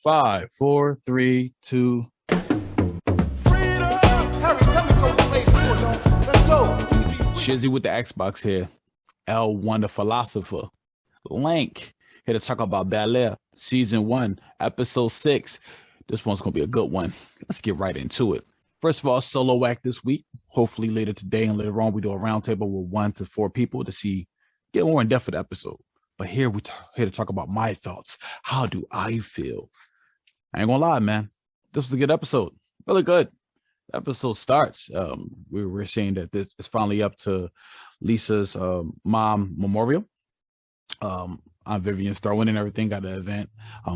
5, 4, 3, 2. Shizzy with the Xbox here. L1 the philosopher. Lank here to talk about Bel Air season 1, episode 6. This one's gonna be a good one. Let's get right into it. First of all, solo act this week. Hopefully later today and later on we do a roundtable with 1 to 4 people to get more in depth of the episode. But here here to talk about my thoughts. How do I feel? I ain't gonna lie, man. This was a good episode. Really good. The episode starts. We were saying that this is finally up to Lisa's mom memorial. Aunt Vivian's throwing and everything at the event.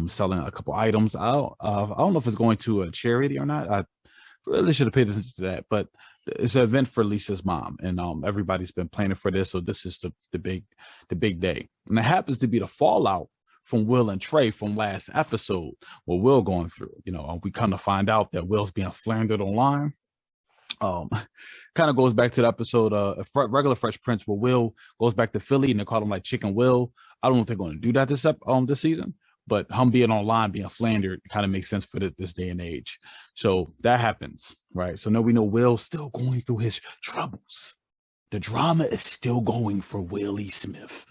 Selling a couple items. I don't know if it's going to a charity or not. I really should have paid attention to that, but it's an event for Lisa's mom, and everybody's been planning for this. So this is the big day, and it happens to be the fallout from Will and Trey from last episode, what Will going through. We kind of find out that Will's being slandered online. Kind of goes back to the episode regular Fresh Prince, where Will goes back to Philly and they call him like Chicken Will. I don't know if they're going to do that this season, but him being online, being slandered kind of makes sense for this day and age. So that happens, right? So now we know Will's still going through his troubles. The drama is still going for Willie Smith.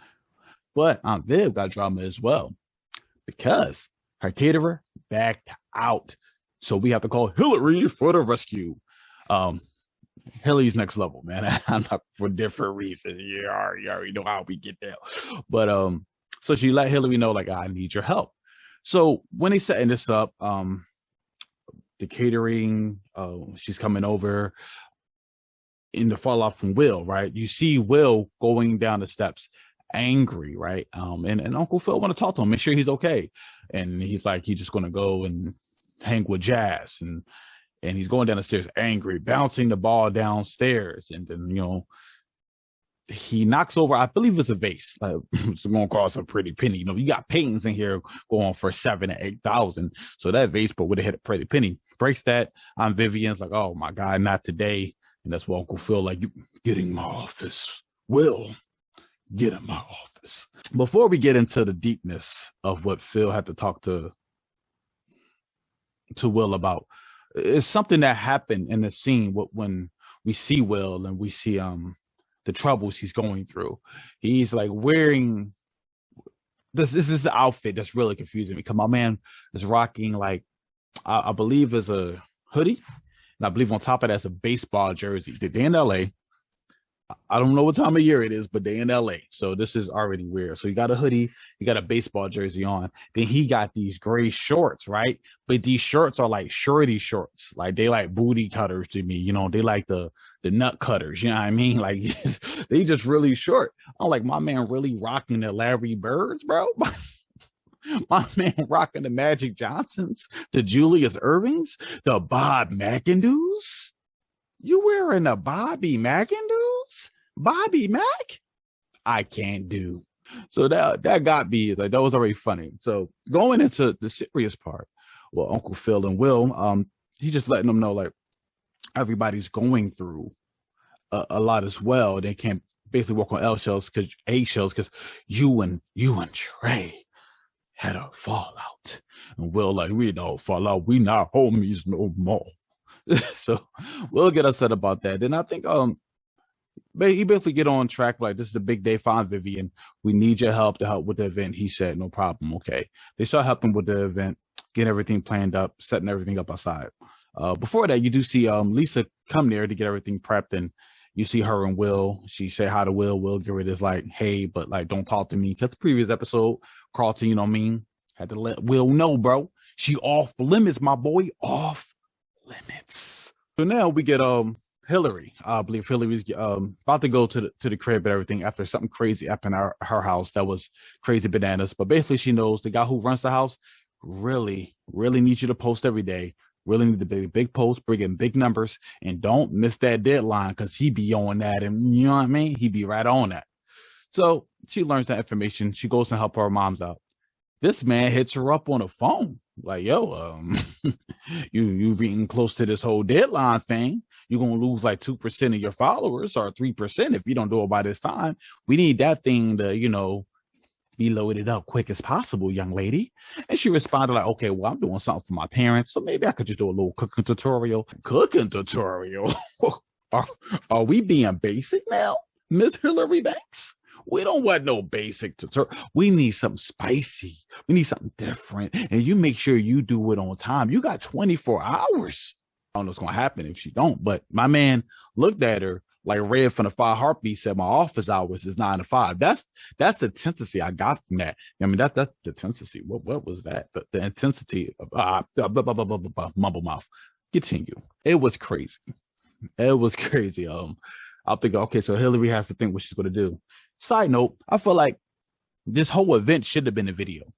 But Aunt Viv got drama as well because her caterer backed out. So we have to call Hillary for the rescue. Hillary's next level, man. I'm not for different reasons. You already know how we get there. But so she let Hillary know, like, I need your help. So when he's setting this up, the catering, she's coming over in the fall off from Will, right? You see Will going down the steps angry, right? And Uncle Phil want to talk to him, make sure he's okay. And he's like, he's just going to go and hang with Jazz. And he's going down the stairs angry, bouncing the ball downstairs. And then, he knocks over, I believe it's a vase. It's going to cost a pretty penny. You got paintings in here going for $7,000 to $8,000. So that vase would have hit a pretty penny. Breaks that. Aunt Vivian's like, oh my God, not today. And that's why Uncle Phil, like, you getting my office. Will, get in my office. Before we get into the deepness of what Phil had to talk to Will about, it's something that happened in the scene when we see Will and we see the troubles he's going through. He's like wearing this is the outfit that's really confusing me, because my man is rocking, like, I believe is a hoodie, and I believe on top of that's a baseball jersey. They're in LA. I don't know what time of year it is, but they're in LA. So this is already weird. So you got a hoodie, you got a baseball jersey on. Then he got these gray shorts, right? But these shorts are like shorty shorts. Like, they like booty cutters to me. They like the nut cutters. You know what I mean? Like, they just really short. I'm like, my man really rocking the Larry Birds, bro. My man rocking the Magic Johnsons, the Julius Irvings, the Bob McIndoes. You wearing a Bobby McIndoes? Bobby Mac? I can't do. So that got me, like, that was already funny. So going into the serious part, well, Uncle Phil and Will, he's just letting them know, like, everybody's going through a lot as well. They can't basically walk on eggshells because you and Trey had a fallout. And Will, like, we don't fall out. We not homies no more. So we'll get upset about that. Then I think he basically get on track, like, this is the big day for Aunt Vivian. We need your help to help with the event. He said, no problem. Okay. They start helping with the event, getting everything planned up, setting everything up outside. Before that, you do see Lisa come there to get everything prepped, and you see her and Will. She say hi to Will. Will give her this, like, hey, but, like, don't talk to me. Because the previous episode, Carlton, you know what I mean, had to let Will know, bro. She off limits, my boy, off limits. So now we get Hillary. I believe Hillary's about to go to the crib and everything after something crazy happened at her house that was crazy bananas. But basically, she knows the guy who runs the house really needs you to post every day. Really need the big post, bring in big numbers, and don't miss that deadline, because he be on that, and you know what I mean? He be right on that. So she learns that information. She goes and help her moms out. This man hits her up on the phone. Like, yo, you reading close to this whole deadline thing. You're going to lose like 2% of your followers, or 3% if you don't do it by this time. We need that thing to, be loaded up quick as possible, young lady. And she responded like, okay, well, I'm doing something for my parents, so maybe I could just do a little cooking tutorial. Cooking tutorial? are, are we being basic now, Miss Hillary Banks? We don't want no basic tutorial. We need something spicy. We need something different. And you make sure you do it on time. You got 24 hours. I don't know what's going to happen if she don't. But my man looked at her like Red from the Five Heartbeats said, my office hours is 9 to 5. That's the intensity I got from that. I mean, that's the intensity. What was that? The intensity of mumble mouth. Continue. It was crazy. It was crazy. I'll think, okay, so Hillary has to think what she's going to do. Side note, I feel like this whole event should have been a video.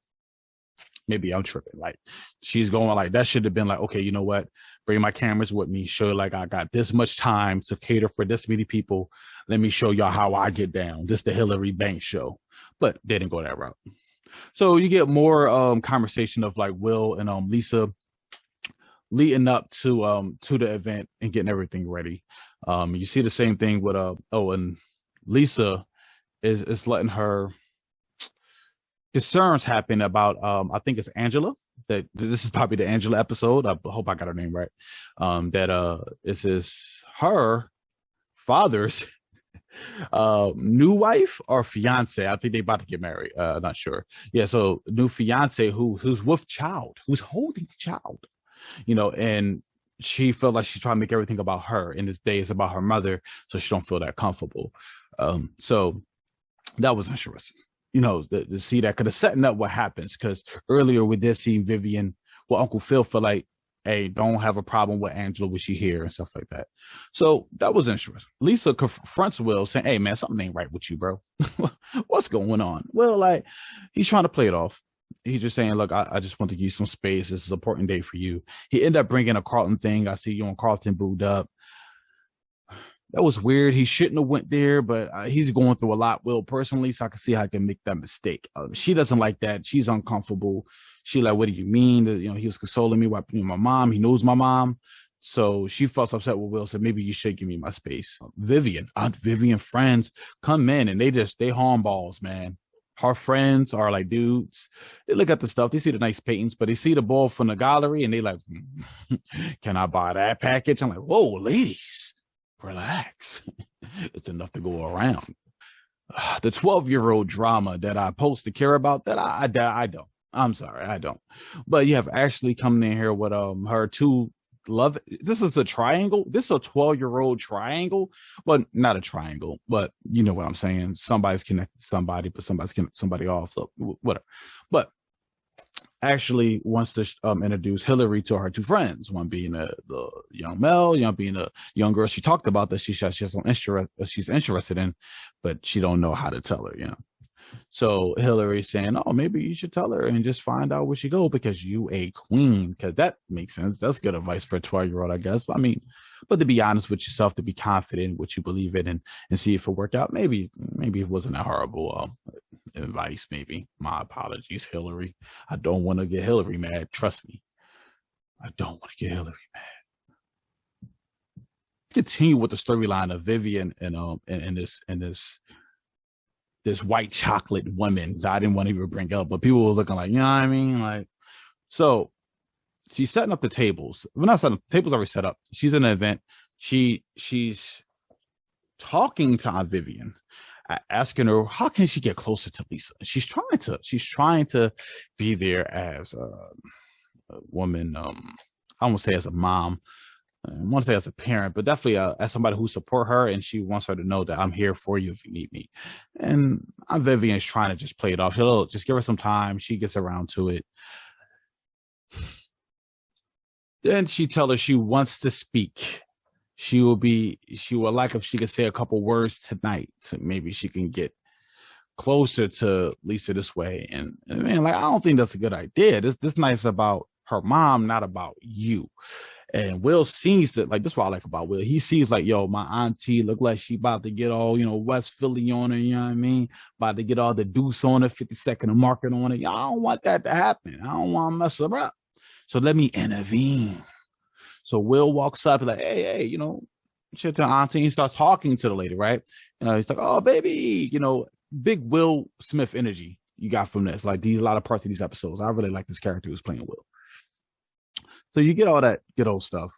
Maybe I'm tripping. Like, she's going like, that should have been like, okay, you know what? Bring my cameras with me. Show like I got this much time to cater for this many people. Let me show y'all how I get down. This the Hillary Banks show. But they didn't go that route. So you get more conversation of like Will and Lisa leading up to the event and getting everything ready. You see the same thing with and Lisa is letting her concerns happen about I think it's Angela. That this is probably the Angela episode. I hope I got her name right. That this is her father's new wife or fiance. I think they about to get married. Not sure. Yeah, so new fiance who's with child, who's holding child, you know, and she felt like she's trying to make everything about her. In this day, it's about her mother, so she don't feel that comfortable. So that was interesting, you know, to see that, because it's setting up what happens. Because earlier we did see Vivian, well, Uncle Phil feel like, hey, don't have a problem with Angela when she here and stuff like that. So that was interesting. Lisa confronts Will saying, hey, man, something ain't right with you, bro. What's going on? Well, like, he's trying to play it off. He's just saying, look, I just want to give you some space. This is an important day for you. He ended up bringing a Carlton thing. I see you on Carlton booed up. That was weird. He shouldn't have went there, but he's going through a lot, Will, personally, so I can see how I can make that mistake. She doesn't like that. She's uncomfortable. She like, what do you mean? You know, he was consoling me while my mom. He knows my mom. So she felt upset with Will, said, maybe you should give me my space. Aunt Vivian friends come in, and they hornballs, man. Her friends are like dudes. They look at the stuff. They see the nice paintings, but they see the ball from the gallery, and they like, can I buy that package? I'm like, whoa, ladies. Relax. It's enough to go around. The 12-year-old drama that I supposed to care about, that I don't. I'm sorry, I don't. But you have Ashley coming in here with her two love. This is a triangle. This is a 12-year-old triangle, but not a triangle. But you know what I'm saying. Somebody's connected to somebody, but somebody's connected to somebody off. So whatever. But Ashley wants to introduce Hillary to her two friends, one being the young Mel, being a young girl she talked about that she's interested in, but she don't know how to tell her, So Hillary's saying, oh, maybe you should tell her and just find out where she go, because you a queen, because that makes sense. That's good advice for a 12-year-old, I guess. I mean, but to be honest with yourself, to be confident in what you believe in and see if it worked out, maybe it wasn't a horrible advice. Maybe. My apologies, Hillary. I don't want to get Hillary mad. Trust me. I don't want to get Hillary mad. Continue with the storyline of Vivian and this white chocolate woman that I didn't want to even bring up, but people were looking like, you know what I mean? Like, so she's setting up the tables. We're not setting up, the tables already set up. She's in an event. She's talking to Aunt Vivian, asking her, how can she get closer to Lisa? She's trying to be there as a woman. I won't say as a mom. I want to say as a parent, but definitely as somebody who support her, and she wants her to know that I'm here for you if you need me. And Aunt Vivian's trying to just play it off. She'll just give her some time. She gets around to it. Then she tells her she wants to speak. She would like if she could say a couple words tonight, so maybe she can get closer to Lisa this way. And man, like, I don't think that's a good idea. This night's about her mom, not about you. And Will sees that, like, this is what I like about Will. He sees like, yo, my auntie look like she about to get all, West Philly on her, you know what I mean? About to get all the deuce on her, 52nd of market on it. I don't want that to happen. I don't want to mess her up. So let me intervene. So Will walks up and like, hey, shit to auntie. He starts talking to the lady, right? He's like, oh, baby, big Will Smith energy. you got from this. Like these, a lot of parts of these episodes. I really like this character who's playing Will. So you get all that good old stuff.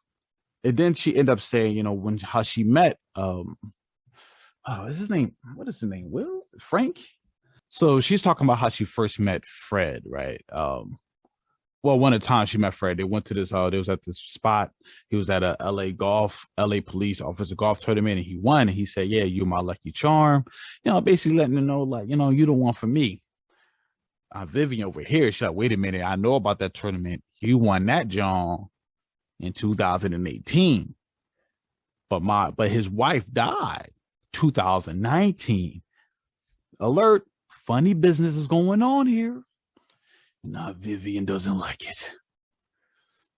And then she ended up saying, how she met is his name? What is his name? Will? Frank? So she's talking about how she first met Fred, right? Well, one of the times she met Fred, they went to this, they was at this spot. He was at a LA police officer golf tournament, and he won. And he said, yeah, you're my lucky charm. Basically letting her know, like, you the one for me. Vivian over here, she's like, wait a minute, I know about that tournament. You won that, John, in 2018. But his wife died 2019. Alert, funny business is going on here. Nah, Vivian doesn't like it.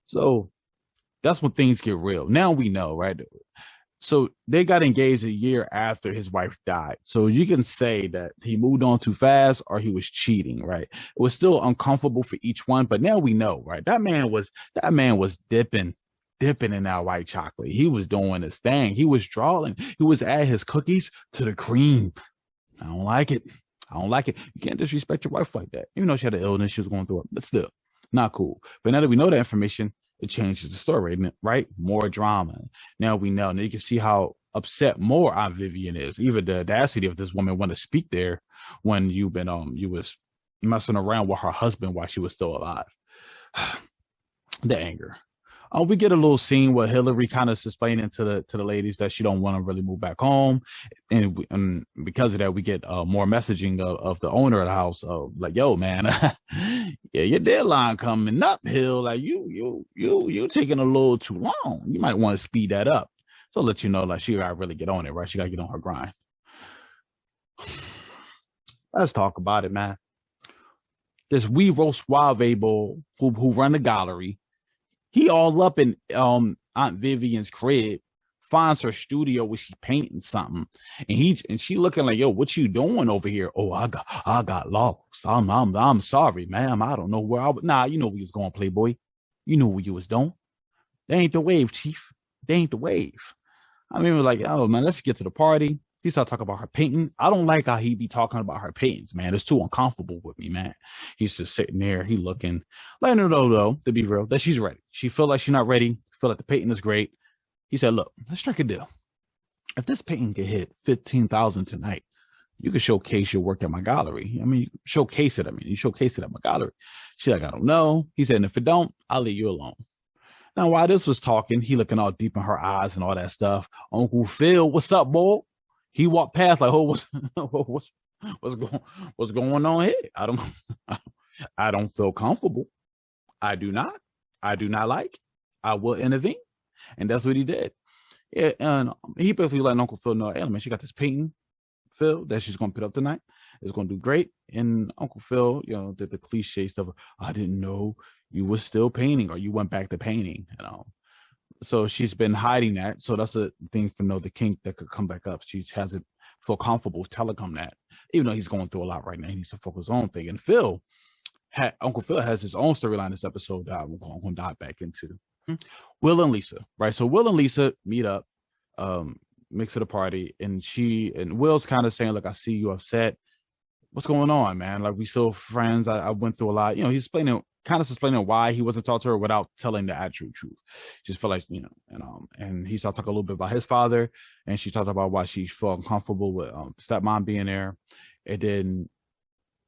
So that's when things get real. Now we know, right? So they got engaged a year after his wife died. So you can say that he moved on too fast or he was cheating, right? It was still uncomfortable for each one, but now we know, right? That man was dipping in that white chocolate. He was doing his thing. He was drawing. He was adding his cookies to the cream. I don't like it. You can't disrespect your wife like that. Even though she had an illness, she was going through it, but still, not cool. But now that we know that information, it changes the story, right? More drama. Now we know. Now you can see how upset more Aunt Vivian is. Even the audacity of this woman want to speak there when you was messing around with her husband while she was still alive. The anger. We get a little scene where Hillary kind of explaining to the ladies that she don't want to really move back home, and because of that, we get more messaging of the owner of the house, like, yo, man, yeah, your deadline coming uphill, like you taking a little too long. You might want to speed that up. So I'll let you know, like, she gotta really get on it, right? She gotta get on her grind. Let's talk about it, man. This Weevil Suave who run the gallery. He all up in Aunt Vivian's crib, finds her studio where she's painting something, and she looking like, yo, what you doing over here? Oh, I got lost. I'm sorry, ma'am. I don't know where I was. Nah, you know where you was going, Playboy. You knew what you was doing. They ain't the wave, Chief. They ain't the wave. I mean, we're like, oh man, let's get to the party. He started talking about her painting. I don't like how he be talking about her paintings, man. It's too uncomfortable with me, man. He's just sitting there. He looking, letting her know, though, to be real, that she's ready. She feel like she's not ready. Feel like the painting is great. He said, look, let's strike a deal. If this painting can hit 15,000 tonight, you can showcase your work at my gallery. I mean, you showcase it at my gallery. She's like, I don't know. He said, and if it don't, I'll leave you alone. Now, while this was talking, he looking all deep in her eyes and all that stuff. Uncle Phil, what's up, boy? He walked past like, oh, what's going on here? I don't feel comfortable. I do not like. I will intervene, and that's what he did. Yeah, and he basically let Uncle Phil know, hey, man, she got this painting, Phil, that she's gonna put up tonight. It's gonna do great. And Uncle Phil, did the cliche stuff. I didn't know you were still painting, or you went back to painting, So she's been hiding that. So that's a thing for the kink that could come back up. She hasn't feel comfortable telling him that, even though he's going through a lot right now. He needs to focus on thing. And Uncle Phil has his own storyline this episode that I'm going to dive back into. Will and Lisa, right? So Will and Lisa meet up, mix at a party, and Will's kind of saying, look, I see you upset. What's going on, man? Like, we still friends. I went through a lot. He's explaining why he wasn't talking to her without telling the actual truth. Just felt like, and he started talking a little bit about his father, and she talked about why she felt uncomfortable with stepmom being there. And then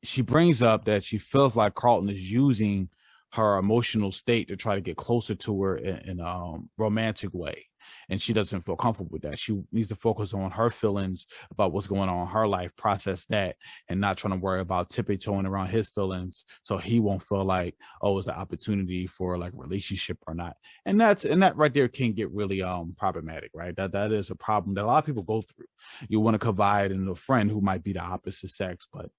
she brings up that she feels like Carlton is using her emotional state to try to get closer to her in a romantic way. And she doesn't feel comfortable with that. She needs to focus on her feelings about what's going on in her life, process that, and not trying to worry about tippy-toeing around his feelings so he won't feel like, oh, it's an opportunity for like relationship or not. And that right there can get really problematic, right? That is a problem that a lot of people go through. You want to confide in a friend who might be the opposite sex, but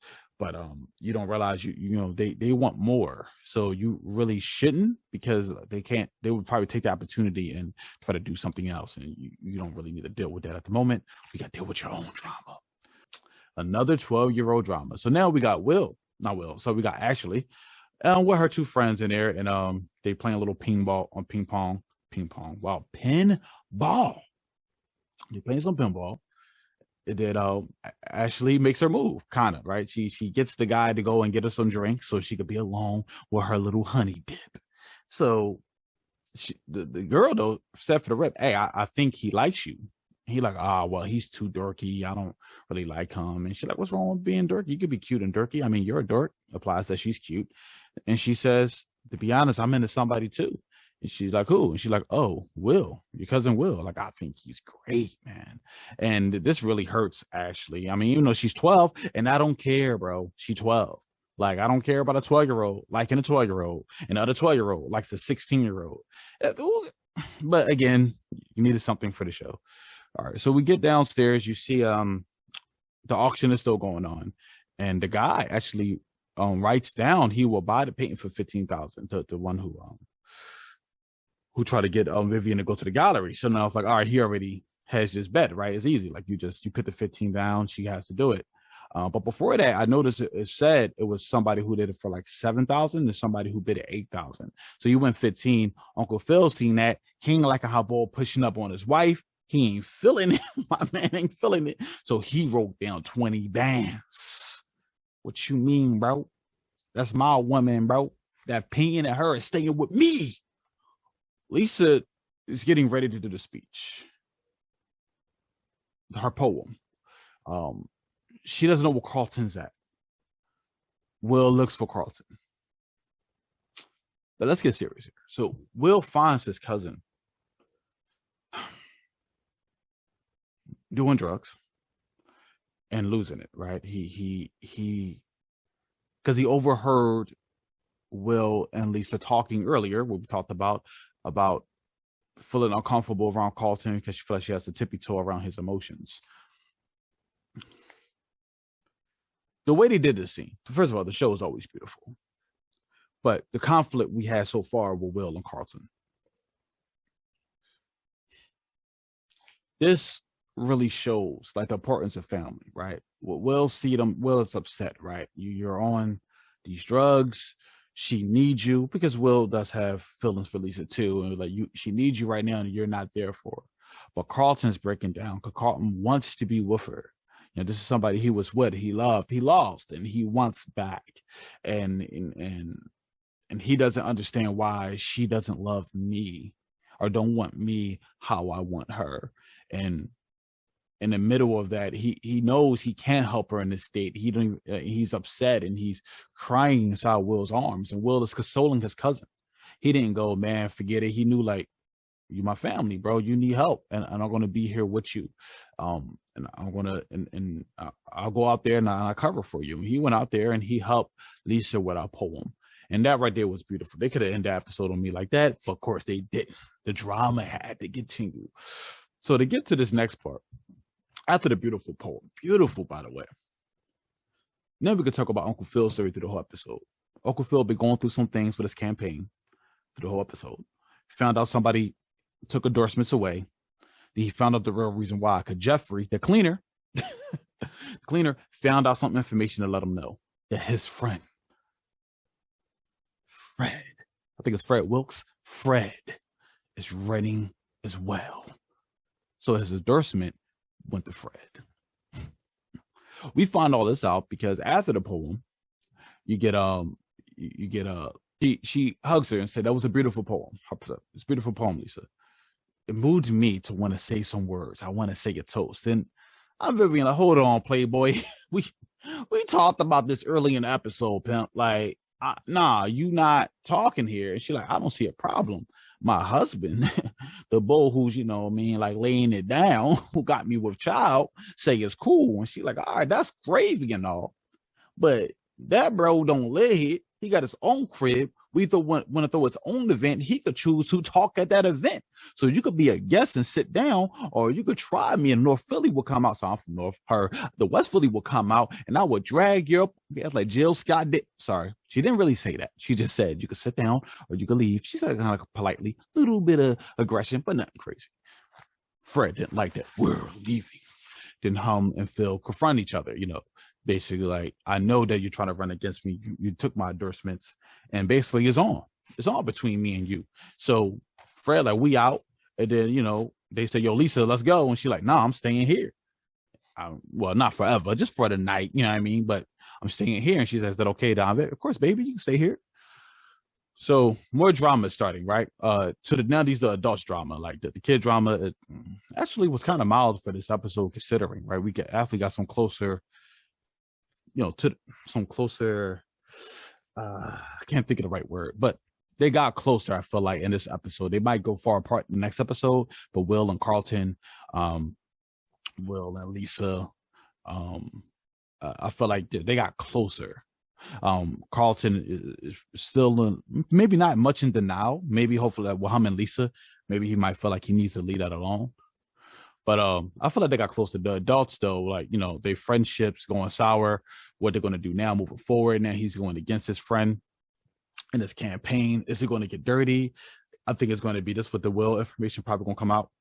you don't realize they want more. So you really shouldn't, because they would probably take the opportunity and try to do something else. And you don't really need to deal with that at the moment. We got to deal with your own drama. Another 12-year-old drama. So now we got So we got Ashley with her two friends in there, and they playing a little ping pong. Wow, pinball. They're playing some pinball. it did Ashley makes her move, kind of, right? She gets the guy to go and get her some drinks so she could be alone with her little honey dip. So the girl though said for the rep, hey, I think he likes you. He like, well, he's too dorky. I don't really like him. And she's like, what's wrong with being dorky? You could be cute and dorky. I mean, you're a dork. Applies that she's cute. And she says, to be honest, I'm into somebody too. And she's like, who? And she's like, oh, Will, your cousin Will. Like, I think he's great, man. And this really hurts Ashley. I mean, even though she's 12, and I don't care, bro. She's 12. Like, I don't care about a 12-year-old liking a 12-year-old, and the other 12-year-old likes a 16-year-old. But again, you needed something for the show. All right, so we get downstairs. You see the auction is still going on, and the guy actually writes down he will buy the painting for $15,000 to one who tried to get Vivian to go to the gallery. So now it's like, all right, he already has this bet, right? It's easy. Like you put the 15 down, she has to do it. But before that, I noticed it said it was somebody who did it for like 7,000 and somebody who bid it 8,000. So you went 15. Uncle Phil seen that. He ain't like a hot ball pushing up on his wife. He ain't feeling it. My man ain't feeling it. So he wrote down 20 bands. What you mean, bro? That's my woman, bro. That painting at her is staying with me. Lisa is getting ready to do the speech. Her poem. She doesn't know where Carlton's at. Will looks for Carlton. But let's get serious here. So Will finds his cousin doing drugs and losing it, right? He because he overheard Will and Lisa talking earlier, what we talked about feeling uncomfortable around Carlton because she feels like she has to tippy toe around his emotions. The way they did this scene, first of all, the show is always beautiful, but the conflict we had so far with Will and Carlton, this really shows like the importance of family, right? Will see them. Will is upset, right? You're on these drugs. She needs you because Will does have feelings for Lisa too, and like she needs you right now, and you're not there for her. But Carlton's breaking down because Carlton wants to be with her. You know, this is somebody he was with, he loved, he lost, and he wants back, and he doesn't understand why she doesn't love me or don't want me how I want her. And in the middle of that, he knows he can't help her in this state. He's upset and he's crying inside Will's arms, and Will is consoling his cousin. He didn't go, man, forget it. He knew, like, you're my family, bro. You need help, and I'm going to be here with you. And I'm going to, and I'll go out there and I'll cover for you. And he went out there and he helped Lisa with our poem. And that right there was beautiful. They could have ended the episode on me like that, but of course they didn't. The drama had to continue. So to get to this next part, after the beautiful poem, beautiful, by the way, then we could talk about Uncle Phil's story through the whole episode. Uncle Phil been going through some things with his campaign through the whole episode. Found out somebody took endorsements away. He found out the real reason why. Because Jeffrey, the cleaner, found out some information to let him know that his friend, Fred, I think it's Fred Wilkes, Fred is running as well. So his endorsement went to Fred. We find all this out because after the poem, she hugs her and said, that was a beautiful poem. It's a beautiful poem, Lisa. It moved me to want to say some words. I want to say a toast. And I'm Vivian, like, hold on, Playboy. we talked about this early in the episode, pimp. Like, nah, you not talking here. And she's like, I don't see a problem. My husband, the bull who's, like laying it down, who got me with child, say it's cool. And she's like, all right, that's gravy and all. But that bro don't live here. He got his own crib. We want to throw his own event. He could choose to talk at that event. So you could be a guest and sit down, or you could try me, and North Philly will come out. So I'm from the West Philly will come out, and I would drag you up. It's like Jill Scott did. Sorry, she didn't really say that. She just said you could sit down or you could leave. She said kind of politely, little bit of aggression, but nothing crazy. Fred didn't like that. We're leaving. Then Hum and Phil confront each other, basically like, I know that you're trying to run against me. You took my endorsements, and basically it's on between me and you. So Fred, like, we out. And then, they say, yo, Lisa, let's go. And she's like, nah, I'm staying here. well, not forever, just for the night, you know what I mean? But I'm staying here. And she says, is that okay, Don? Of course, baby, you can stay here. So more drama is starting, right? Now these are adults drama, like the kid drama. It actually was kind of mild for this episode, considering, right? We actually got some closer, to some closer. I can't think of the right word, but they got closer. I feel like in this episode, they might go far apart in the next episode, but Will and Carlton, Will and Lisa, I feel like they got closer. Carlton is still maybe not much in denial. Maybe hopefully with him and Lisa, maybe he might feel like he needs to leave that alone. But I feel like they got close to the adults though. Like, their friendships going sour. What they're going to do now, moving forward. Now he's going against his friend in his campaign. Is it going to get dirty? I think it's going to be this with the Will information probably going to come out.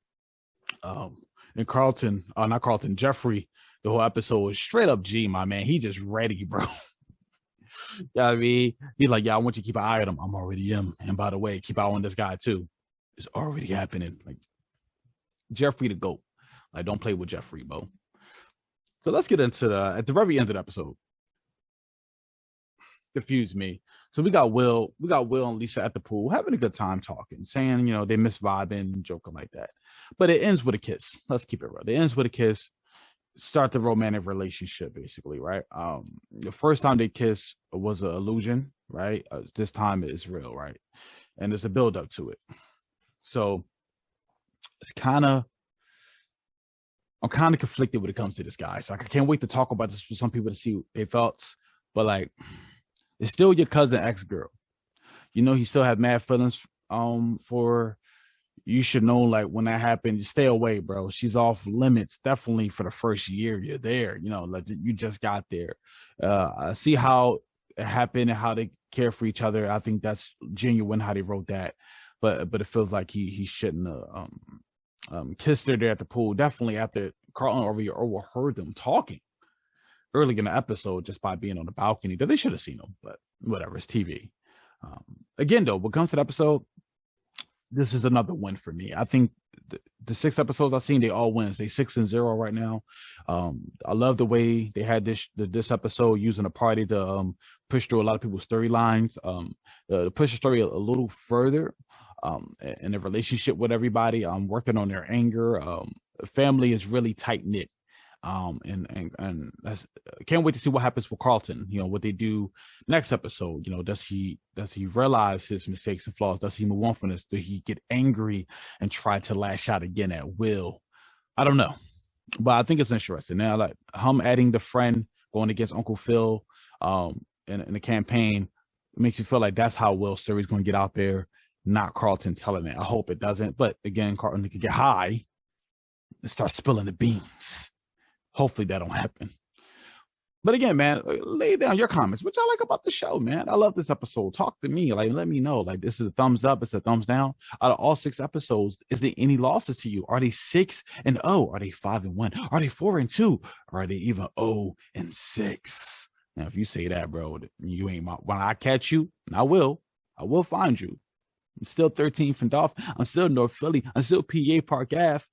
And Carlton, not Carlton, Jeffrey, the whole episode was straight up G, my man. He just ready, bro. Yeah, I mean, he's like, yeah, I want you to keep an eye on him. I'm already him. And by the way, keep an eye on this guy too. It's already happening. Like Jeffrey the GOAT. Like, don't play with Jeffrey, bro. So let's get into at the very end of the episode. Confused me. So we got Will and Lisa at the pool having a good time talking, saying, they miss vibing, joking like that. But it ends with a kiss. Let's keep it real. It ends with a kiss. Start the romantic relationship, basically, right? The first time they kiss was an illusion, right? This time it's real, right? And there's a build up to it. So it's I'm kind of conflicted when it comes to this guy. So I can't wait to talk about this for some people to see their thoughts. But like, it's still your cousin ex-girl. He still have mad feelings for. You should know, like, when that happened, you stay away, bro. She's off limits, definitely for the first year you're there. Like you just got there. I see how it happened and how they care for each other. I think that's genuine how they wrote that. But it feels like he shouldn't have kissed her there at the pool. Definitely after Carlton overheard them talking early in the episode just by being on the balcony. They should have seen them, but whatever. It's TV. Again, though, what comes to the episode, this is another win for me. I think the 6 episodes I've seen, they all wins. They 6-0 right now. I love the way they had this episode using a party to push through a lot of people's storylines, to push the story a little further in the relationship with everybody. Working on their anger. Family is really tight knit. And that's, can't wait to see what happens with Carlton. What they do next episode. Does he realize his mistakes and flaws? Does he move on from this? Does he get angry and try to lash out again at Will? I don't know, but I think it's interesting. Now, like him adding the friend going against Uncle Phil, in the campaign, it makes you feel like that's how Will's story is going to get out there, not Carlton telling it. I hope it doesn't, but again, Carlton could get high and start spilling the beans. Hopefully that don't happen. But again, man, lay down your comments. What y'all like about the show, man? I love this episode. Talk to me. Like, let me know. Like, this is a thumbs up. It's a thumbs down. Out of all 6 episodes, is there any losses to you? Are they 6-0? Are they 5-1? Are they 4-2? Or are they even 0-6? Now, if you say that, bro, you ain't when I catch you, and I will find you. I'm still 13th and Dolphin. I'm still North Philly. I'm still PA Park Ave,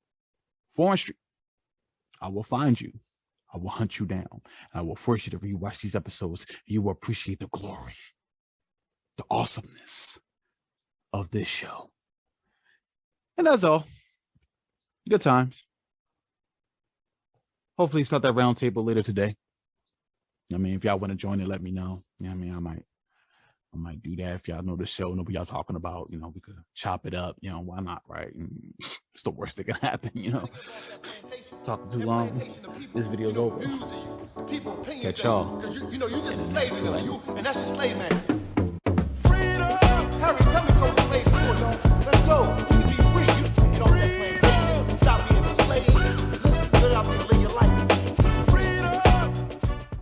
4th Street. I will find you. I will hunt you down. And I will force you to rewatch these episodes. You will appreciate the glory, the awesomeness of this show. And that's all. Good times. Hopefully start that round table later today. I mean, if y'all want to join it, let me know. I mean, I might do that if y'all know the show, know what y'all talking about. We could chop it up. Why not, right? It's the worst that can happen, Talking too long, this video's over. Catch y'all. Because you just a slave to them, and that's your slave man.